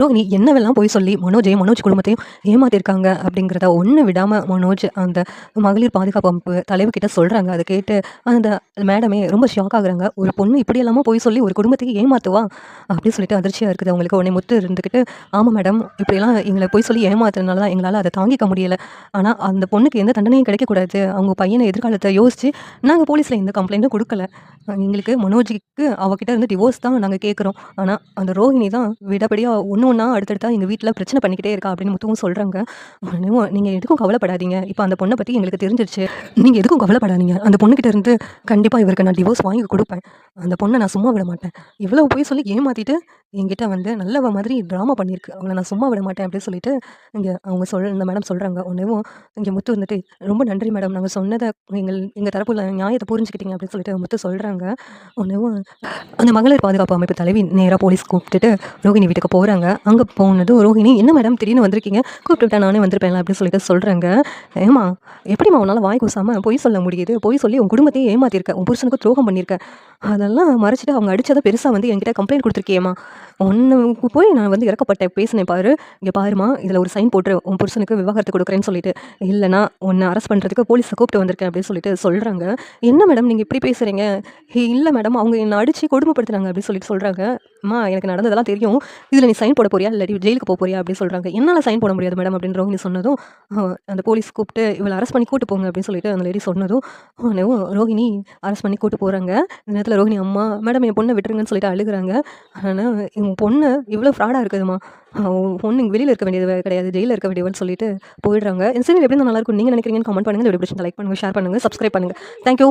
ரோஹிணி என்னவெல்லாம் பொய் சொல்லி மனோஜ் குடும்பத்தையும் ஏமாத்தியிருக்காங்க அப்படிங்கிறத ஒன்று விடாமல் மனோஜ் அந்த மகளிர் பாதுகாப்பு அமைப்பு தலைவர்கிட்ட சொல்கிறாங்க. அதை கேட்டு அந்த மேடமே ரொம்ப ஷாக் ஆகுறாங்க. ஒரு பொண்ணு இப்படி எல்லாமோ பொய் சொல்லி ஒரு குடும்பத்தையும் ஏமாத்துவா அப்படின்னு சொல்லிட்டு அதிர்ச்சியாக இருக்குது அவங்களுக்கு. உடனே முத்து இருந்துக்கிட்டு, ஆமாம் மேடம், இப்படியெல்லாம் எங்களை பொய் சொல்லி ஏமாத்துறதுனால தான் எங்களால் அதை தாங்கிக்க முடியலை. ஆனால் அந்த பொண்ணுக்கு எந்த தண்டனையும் கிடைக்கக்கூடாது. அவங்க பையனை எதிர்காலத்தை யோசித்து நாங்கள் போலீஸில் எந்த கம்ப்ளைண்ட்டும் கொடுக்கல. எங்களுக்கு மனோஜுக்கு அவகிட்ட இருந்து டிவோர்ஸ் தான் நாங்கள் கேட்குறோம். ஆனால் அந்த ரோஹிணி தான் விடபடியாக ஒன்று ஒன்றா அடுத்தடுத்தா எங்கள் வீட்டில் பிரச்சனை பண்ணிக்கிட்டே இருக்கா அப்படின்னு முத்துவும் சொல்கிறாங்க. உடனே நீங்கள் எதுக்கும் கவலைப்படாதீங்க, இப்போ அந்த பொண்ணை பற்றி எங்களுக்கு தெரிஞ்சிருச்சு, நீங்கள் எதுக்கும் கவலைப்படாதீங்க, அந்த பொண்ணுக்கிட்ட இருந்து கண்டிப்பாக இவருக்கு நான் டிவோர்ஸ் வாங்கி கொடுப்பேன், அந்த பொண்ணை நான் சும்மா விட மாட்டேன், இவ்வளோ போய் சொல்லி ஏமாற்றிட்டு என்கிட்ட வந்து நல்லவ மாதிரி ட்ராமா பண்ணியிருக்கு, அவளை நான் சும்மா விட மாட்டேன் அப்படின்னு சொல்லிட்டு இங்கே அவங்க இந்த மேடம் சொல்கிறாங்க. உடனேவும் இங்கே முத்து வந்துட்டு, ரொம்ப நன்றி மேடம், நாங்கள் சொன்னதை எங்கள் தரப்புல நியாயத்தை புரிஞ்சுக்கிட்டீங்க அப்படின்னு சொல்லிட்டு முத்து சொல்கிறாங்க. உடனேவும் அந்த மகளிர் பாதுகாப்பு அமைப்பு தலைவி நேராக போலீஸ் கூப்பிட்டுட்டு ரோஹிணி வீட்டுக்கு போகிறாங்க. அங்கே போனதும் ரோஹிணி, என்ன மேடம் திடீர்னு வந்திருக்கீங்க, கூப்பிட்டுட்டா நானே வந்திருப்பேன் அப்படின்னு சொல்லிட்டு சொல்கிறாங்க. ஏமா, எப்படிமா உன்னால் வாய் கூசாமல் பொய் சொல்ல முடியுது, பொய் சொல்லி உன் குடும்பத்தையே ஏமாத்திருக்க, உன் புருஷனுக்கு துரோகம் பண்ணியிருக்க, அதெல்லாம் மறைச்சிட்டு அவங்க அடித்ததை பெருசாக வந்து என்கிட்ட கம்ப்ளைண்ட் கொடுத்துருக்கியேம்மா, ஒன்று போய் நான் வந்து இறக்கப்பட்டேன் பேசினேன் பாரு, இங்கே பாருமா, இதில் ஒரு சைன் போட்டு உன் புருஷனுக்கு விவாகரத்து கொடுக்குறேன்னு சொல்லிட்டு, இல்லைனா உன்னை அரெஸ்ட் பண்ணுறதுக்கு போலீஸை கூப்பிட்டு வந்திருக்கேன் அப்படின்னு சொல்லிட்டு சொல்கிறாங்க. என்ன மேடம் நீங்கள் இப்படி பேசுகிறீங்க, இல்லை மேடம் அவங்க என்னை அடித்து கொடுமைப்படுத்துனாங்க அப்படின்னு சொல்லிட்டு சொல்கிறாங்க. அம்மா, எனக்கு நடந்ததெல்லாம் தெரியும், இதில் நீ சைன் போட போறியா இல்லாட்டி ஜெயிலுக்கு போக போறியா அப்படின்னு சொல்கிறாங்க. என்னால் சைன் போட முடியாது மேடம் அப்படின்னு ரோஹிணி சொன்னதும், அந்த போலீஸ் கூப்பிட்டு இவளை அரெஸ்ட் பண்ணி கூட்டு போங்க அப்படின்னு சொல்லிட்டு அந்த லேடி சொன்னதும் ரோஹிணி அரெஸ்ட் பண்ணி கூட்டு போகிறாங்க. இந்த நேரத்தில் ரோஹிணி, அம்மா மேடம் என் பொண்ணை விட்டுருங்கன்னு சொல்லிட்டு அழுகுறாங்க. ஆனால் எங்கள் பொண்ணு இவ்வளோ ஃப்ராடாக இருக்குதுமா, பொண்ணு இங்கே வெளியில் இருக்க வேண்டியது கிடையாது, ஜெயிலில் இருக்க வேண்டியவன்னு சொல்லிட்டு போயிடுறாங்க. இந்த சீரியல் எப்படி நல்லாயிருக்கும் நீங்கள் நினைக்கிறீங்கன்னு கமெண்ட் பண்ணுங்கள். இந்த வீடியோ பிடிச்சிருந்தா லைக் பண்ணுங்கள், ஷேர் பண்ணுங்கள், சப்ஸ்கிரைப் பண்ணுங்கள். தேங்க்யூ.